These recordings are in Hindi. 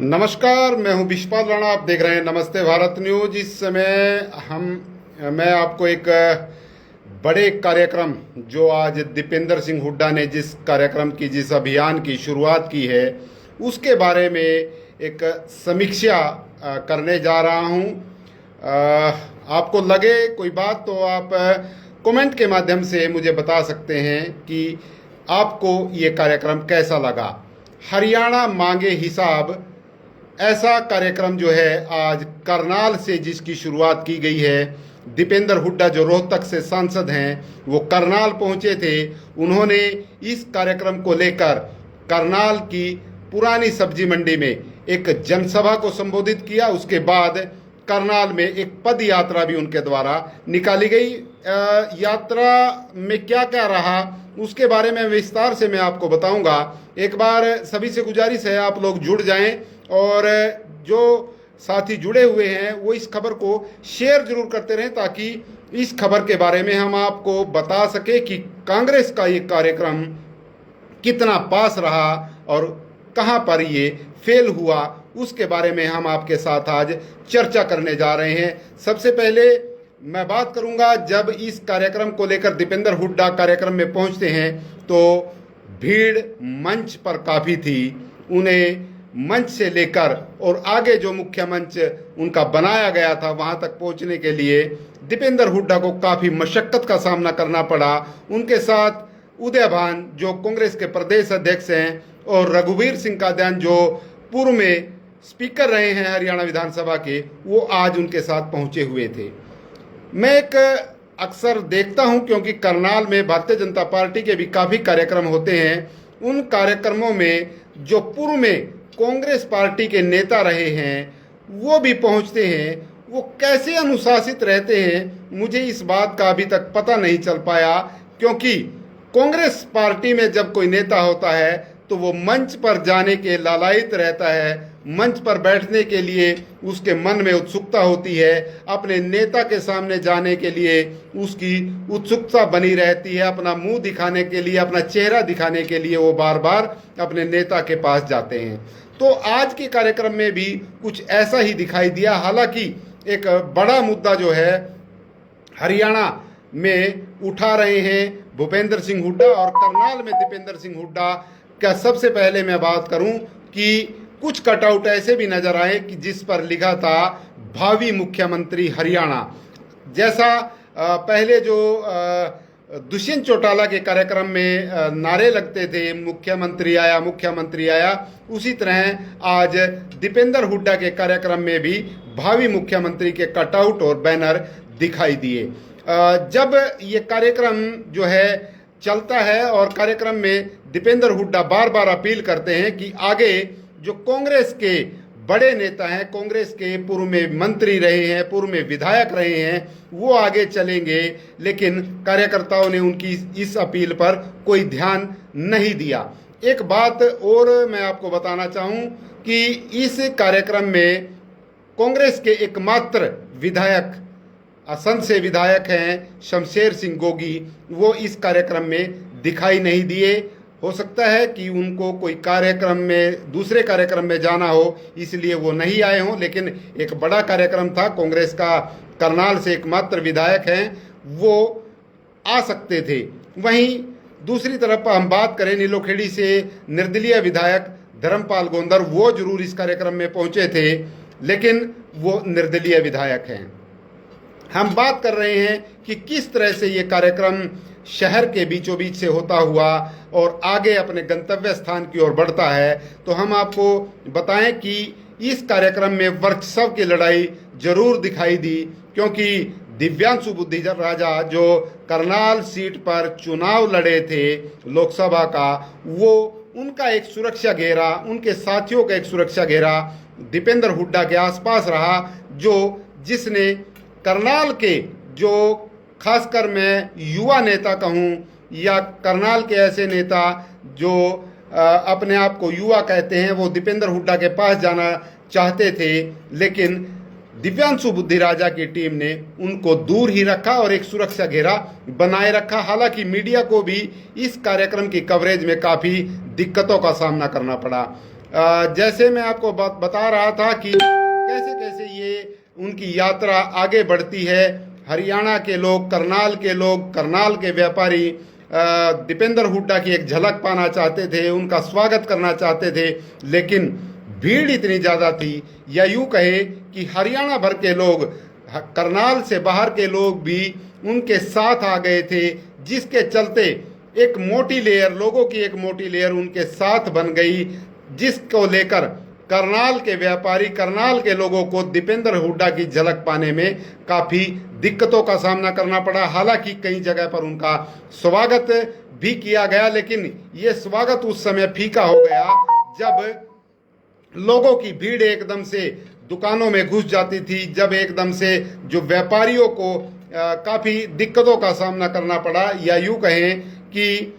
नमस्कार, मैं हूं विशपाल राणा। आप देख रहे हैं नमस्ते भारत न्यूज। इस समय मैं आपको एक बड़े कार्यक्रम जो आज दीपेंद्र सिंह हुड्डा ने जिस अभियान की शुरुआत की है उसके बारे में एक समीक्षा करने जा रहा हूं। आपको लगे कोई बात तो आप कमेंट के माध्यम से मुझे बता सकते हैं कि आपको ये कार्यक्रम कैसा लगा। हरियाणा मांगे हिसाब, ऐसा कार्यक्रम जो है आज करनाल से जिसकी शुरुआत की गई है। दीपेंद्र हुड्डा जो रोहतक से सांसद हैं वो करनाल पहुंचे थे। उन्होंने इस कार्यक्रम को लेकर करनाल की पुरानी सब्जी मंडी में एक जनसभा को संबोधित किया। उसके बाद करनाल में एक पद यात्रा भी उनके द्वारा निकाली गई। यात्रा में क्या क्या रहा उसके बारे में विस्तार से मैं आपको बताऊंगा। एक बार सभी से गुजारिश है आप लोग जुड़ जाएं और जो साथी जुड़े हुए हैं वो इस खबर को शेयर जरूर करते रहें ताकि इस खबर के बारे में हम आपको बता सके कि कांग्रेस का ये कार्यक्रम कितना पास रहा और कहां पर ये फेल हुआ, उसके बारे में हम आपके साथ आज चर्चा करने जा रहे हैं। सबसे पहले मैं बात करूंगा, जब इस कार्यक्रम को लेकर दीपेंद्र हुड्डा कार्यक्रम में पहुंचते हैं तो भीड़ मंच पर काफ़ी थी। उन्हें मंच से लेकर और आगे जो मुख्य मंच उनका बनाया गया था वहां तक पहुंचने के लिए दीपेंद्र हुड्डा को काफ़ी मशक्कत का सामना करना पड़ा। उनके साथ उदयभान जो कांग्रेस के प्रदेश अध्यक्ष हैं और रघुवीर सिंह कादियान जो पूर्व में स्पीकर रहे हैं हरियाणा विधानसभा के, वो आज उनके साथ पहुंचे हुए थे। मैं एक अक्सर देखता हूं क्योंकि करनाल में भारतीय जनता पार्टी के भी काफ़ी कार्यक्रम होते हैं। उन कार्यक्रमों में जो पूर्व में कांग्रेस पार्टी के नेता रहे हैं वो भी पहुंचते हैं। वो कैसे अनुशासित रहते हैं मुझे इस बात का अभी तक पता नहीं चल पाया, क्योंकि कांग्रेस पार्टी में जब कोई नेता होता है तो वो मंच पर जाने के लालायित रहता है। मंच पर बैठने के लिए उसके मन में उत्सुकता होती है, अपने नेता के सामने जाने के लिए उसकी उत्सुकता बनी रहती है। अपना मुंह दिखाने के लिए, अपना चेहरा दिखाने के लिए वो बार बार अपने नेता के पास जाते हैं। तो आज के कार्यक्रम में भी कुछ ऐसा ही दिखाई दिया। हालांकि एक बड़ा मुद्दा जो है हरियाणा में उठा रहे हैं भूपेंद्र सिंह हुड्डा और करनाल में दीपेंद्र सिंह हुड्डा का। सबसे पहले मैं बात करूं कि कुछ कटआउट ऐसे भी नजर आए कि जिस पर लिखा था भावी मुख्यमंत्री हरियाणा। जैसा पहले जो दुष्यंत चौटाला के कार्यक्रम में नारे लगते थे मुख्यमंत्री आया मुख्यमंत्री आया, उसी तरह आज दीपेंद्र हुड्डा के कार्यक्रम में भी भावी मुख्यमंत्री के कटआउट और बैनर दिखाई दिए। जब ये कार्यक्रम जो है चलता है और कार्यक्रम में दीपेंद्र हुड्डा बार बार अपील करते हैं कि आगे जो कांग्रेस के बड़े नेता हैं, कांग्रेस के पूर्व में मंत्री रहे हैं, पूर्व में विधायक रहे हैं, वो आगे चलेंगे, लेकिन कार्यकर्ताओं ने उनकी इस अपील पर कोई ध्यान नहीं दिया। एक बात और मैं आपको बताना चाहूं कि इस कार्यक्रम में कांग्रेस के एकमात्र विधायक, असंध से विधायक हैं शमशेर सिंह गोगी, वो इस कार्यक्रम में दिखाई नहीं दिए। हो सकता है कि उनको कोई कार्यक्रम में, दूसरे कार्यक्रम में जाना हो इसलिए वो नहीं आए हों, लेकिन एक बड़ा कार्यक्रम था, कांग्रेस का करनाल से एकमात्र विधायक हैं, वो आ सकते थे। वहीं दूसरी तरफ हम बात करें नीलोखेड़ी से निर्दलीय विधायक धर्मपाल गोंदर, वो जरूर इस कार्यक्रम में पहुंचे थे लेकिन वो निर्दलीय विधायक हैं। हम बात कर रहे हैं कि किस तरह से ये कार्यक्रम शहर के बीचों बीच से होता हुआ और आगे अपने गंतव्य स्थान की ओर बढ़ता है। तो हम आपको बताएं कि इस कार्यक्रम में वर्चस्व की लड़ाई जरूर दिखाई दी, क्योंकि दिव्यांशु बुद्धि राजा जो करनाल सीट पर चुनाव लड़े थे लोकसभा का, वो उनका एक सुरक्षा घेरा, उनके साथियों का एक सुरक्षा घेरा दीपेंद्र हुड्डा के आसपास रहा, जिसने करनाल के जो खासकर मैं युवा नेता कहूँ या करनाल के ऐसे नेता जो अपने आप को युवा कहते हैं, वो दीपेंद्र हुड्डा के पास जाना चाहते थे, लेकिन दिव्यांशु बुद्धि राजा की टीम ने उनको दूर ही रखा और एक सुरक्षा घेरा बनाए रखा। हालांकि मीडिया को भी इस कार्यक्रम की कवरेज में काफ़ी दिक्कतों का सामना करना पड़ा। जैसे मैं आपको बता रहा था कि कैसे कैसे ये उनकी यात्रा आगे बढ़ती है। हरियाणा के लोग, करनाल के व्यापारी दीपेंद्र हुड्डा की एक झलक पाना चाहते थे, उनका स्वागत करना चाहते थे, लेकिन भीड़ इतनी ज़्यादा थी, या यूँ कहे कि हरियाणा भर के लोग, करनाल से बाहर के लोग भी उनके साथ आ गए थे, जिसके चलते एक मोटी लेयर, लोगों की एक मोटी लेयर उनके साथ बन गई, जिसको लेकर करनाल के व्यापारी, करनाल के लोगों को दीपेंद्र हुड्डा की झलक पाने में काफ़ी दिक्कतों का सामना करना पड़ा। हालांकि कई जगह पर उनका स्वागत भी किया गया, लेकिन ये स्वागत उस समय फीका हो गया जब लोगों की भीड़ एकदम से दुकानों में घुस जाती थी, जब एकदम से जो व्यापारियों को काफ़ी दिक्कतों का सामना करना पड़ा, या यूँ कहें कि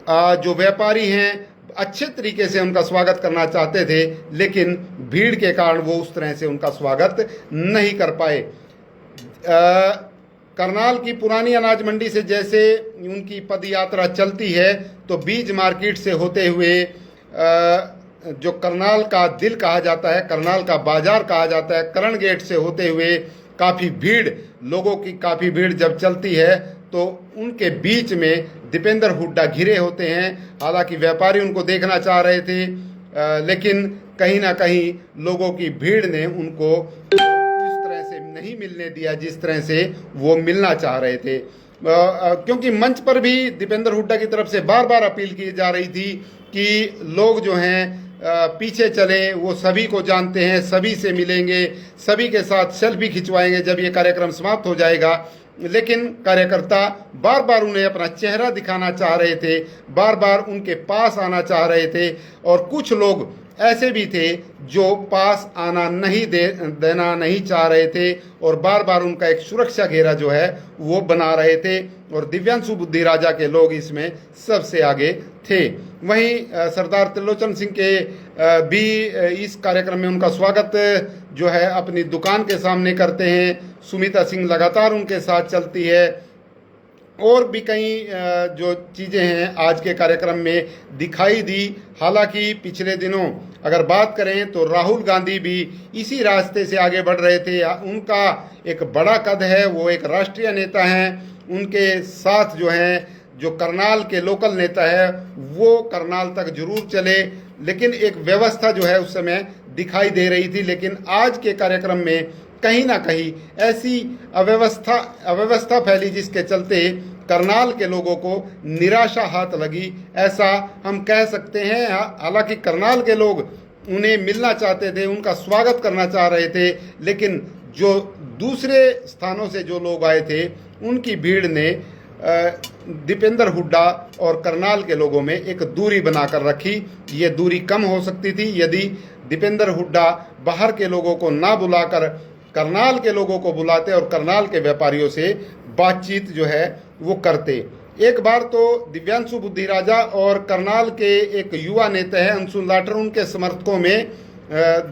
जो व्यापारी हैं अच्छे तरीके से उनका स्वागत करना चाहते थे, लेकिन भीड़ के कारण वो उस तरह से उनका स्वागत नहीं कर पाए। करनाल की पुरानी अनाज मंडी से जैसे उनकी पद यात्रा चलती है, तो बीज मार्केट से होते हुए जो करनाल का दिल कहा जाता है, करनाल का बाजार कहा जाता है, करण गेट से होते हुए काफ़ी भीड़, लोगों की काफ़ी भीड़ जब चलती है, तो उनके बीच में दीपेंद्र हुड्डा घिरे होते हैं। हालांकि व्यापारी उनको देखना चाह रहे थे, लेकिन कहीं ना कहीं लोगों की भीड़ ने उनको उस तरह से नहीं मिलने दिया जिस तरह से वो मिलना चाह रहे थे, क्योंकि मंच पर भी दीपेंद्र हुड्डा की तरफ से बार बार अपील की जा रही थी कि लोग जो हैं पीछे चलें, वो सभी को जानते हैं, सभी से मिलेंगे, सभी के साथ सेल्फी खिंचवाएंगे जब ये कार्यक्रम समाप्त हो जाएगा। लेकिन कार्यकर्ता बार बार उन्हें अपना चेहरा दिखाना चाह रहे थे, बार बार उनके पास आना चाह रहे थे, और कुछ लोग ऐसे भी थे जो पास आना नहीं देना नहीं चाह रहे थे, और बार बार उनका एक सुरक्षा घेरा जो है वो बना रहे थे, और दिव्यांशु बुद्धि राजा के लोग इसमें सबसे आगे थे। वहीं सरदार त्रिलोचन सिंह के भी इस कार्यक्रम में उनका स्वागत जो है अपनी दुकान के सामने करते हैं। सुमिता सिंह लगातार उनके साथ चलती है, और भी कई जो चीज़ें हैं आज के कार्यक्रम में दिखाई दी। हालांकि पिछले दिनों अगर बात करें तो राहुल गांधी भी इसी रास्ते से आगे बढ़ रहे थे। उनका एक बड़ा कद है, वो एक राष्ट्रीय नेता हैं, उनके साथ जो हैं जो करनाल के लोकल नेता है वो करनाल तक जरूर चले, लेकिन एक व्यवस्था जो है उस समय दिखाई दे रही थी। लेकिन आज के कार्यक्रम में कहीं ना कहीं ऐसी अव्यवस्था फैली जिसके चलते करनाल के लोगों को निराशा हाथ लगी, ऐसा हम कह सकते हैं। हालांकि करनाल के लोग उन्हें मिलना चाहते थे, उनका स्वागत करना चाह रहे थे, लेकिन जो दूसरे स्थानों से जो लोग आए थे उनकी भीड़ ने दीपेंद्र हुड्डा और करनाल के लोगों में एक दूरी बनाकर रखी। ये दूरी कम हो सकती थी यदि दीपेंद्र हुड्डा बाहर के लोगों को ना बुलाकर करनाल के लोगों को बुलाते और करनाल के व्यापारियों से बातचीत जो है वो करते। एक बार तो दिव्यांशु बुद्धि राजा और करनाल के एक युवा नेता है अंशुल लाटर, उनके समर्थकों में,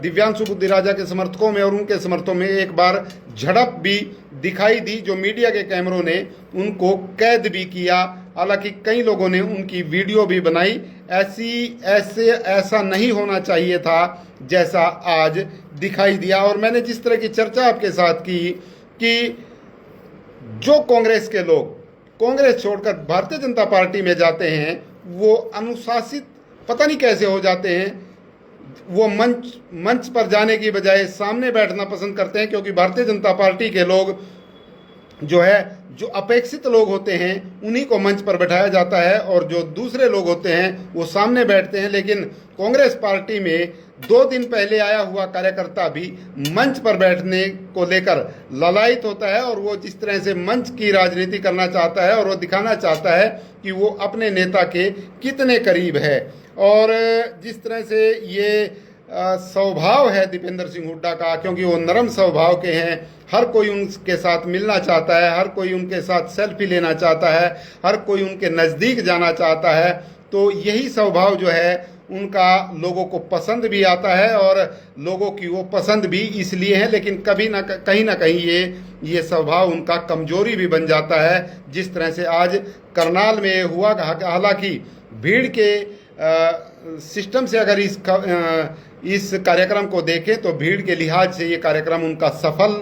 दिव्यांशु बुद्धि राजा के समर्थकों में और उनके समर्थकों में एक बार झड़प भी दिखाई दी, जो मीडिया के कैमरों ने उनको कैद भी किया। हालांकि कई लोगों ने उनकी वीडियो भी बनाई। ऐसा नहीं होना चाहिए था जैसा आज दिखाई दिया। और मैंने जिस तरह की चर्चा आपके साथ की कि जो कांग्रेस के लोग कांग्रेस छोड़कर भारतीय जनता पार्टी में जाते हैं वो अनुशासित पता नहीं कैसे हो जाते हैं, वो मंच पर जाने की बजाय सामने बैठना पसंद करते हैं, क्योंकि भारतीय जनता पार्टी के लोग जो है जो अपेक्षित लोग होते हैं उन्हीं को मंच पर बैठाया जाता है और जो दूसरे लोग होते हैं वो सामने बैठते हैं। लेकिन कांग्रेस पार्टी में 2 दिन पहले आया हुआ कार्यकर्ता भी मंच पर बैठने को लेकर ललायित होता है, और वो जिस तरह से मंच की राजनीति करना चाहता है और वो दिखाना चाहता है कि वो अपने नेता के कितने करीब है। और जिस तरह से ये स्वभाव है दीपेंद्र सिंह हुड्डा का, क्योंकि वो नरम स्वभाव के हैं, हर कोई उनके साथ मिलना चाहता है, हर कोई उनके साथ सेल्फी लेना चाहता है, हर कोई उनके नज़दीक जाना चाहता है, तो यही स्वभाव जो है उनका लोगों को पसंद भी आता है और लोगों की वो पसंद भी इसलिए है। लेकिन कभी ना कहीं ये स्वभाव उनका कमजोरी भी बन जाता है, जिस तरह से आज करनाल में हुआ। हालांकि भीड़ के सिस्टम से अगर इस कार्यक्रम को देखें तो भीड़ के लिहाज से ये कार्यक्रम उनका सफल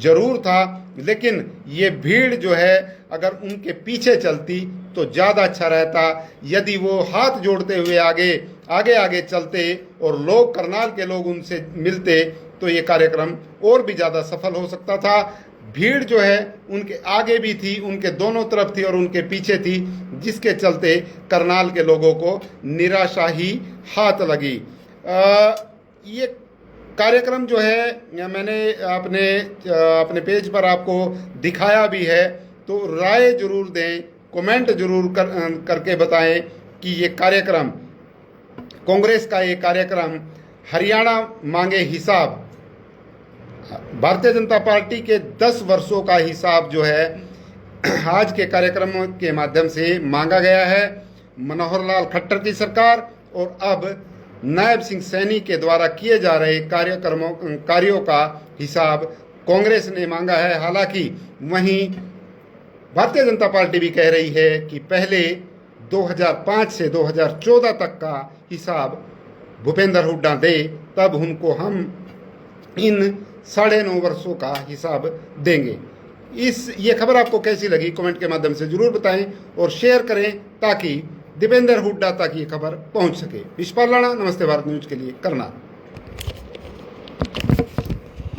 जरूर था, लेकिन ये भीड़ जो है अगर उनके पीछे चलती तो ज़्यादा अच्छा रहता। यदि वो हाथ जोड़ते हुए आगे आगे आगे चलते और लोग करनाल के लोग उनसे मिलते तो ये कार्यक्रम और भी ज़्यादा सफल हो सकता था। भीड़ जो है उनके आगे भी थी, उनके दोनों तरफ थी और उनके पीछे थी, जिसके चलते करनाल के लोगों को निराशा ही हाथ लगी। ये कार्यक्रम जो है मैंने अपने पेज पर आपको दिखाया भी है, तो राय जरूर दें, कमेंट जरूर करके बताएं कि ये कार्यक्रम, कांग्रेस का ये कार्यक्रम हरियाणा मांगे हिसाब, भारतीय जनता पार्टी के 10 वर्षों का हिसाब जो है आज के कार्यक्रम के माध्यम से मांगा गया है। मनोहर लाल खट्टर की सरकार और अब नायब सिंह सैनी के द्वारा किए जा रहे कार्यों का हिसाब कांग्रेस ने मांगा है। हालांकि वहीं भारतीय जनता पार्टी भी कह रही है कि पहले 2005 से 2014 तक का हिसाब भूपेंद्र हुड्डा दे, तब उनको हम इन 9.5 वर्षों का हिसाब देंगे। ये खबर आपको कैसी लगी कमेंट के माध्यम से जरूर बताएं और शेयर करें ताकि दीपेंद्र हुड्डा तक ये खबर पहुंच सके। विशपाल राणा, नमस्ते भारत न्यूज के लिए करनाल।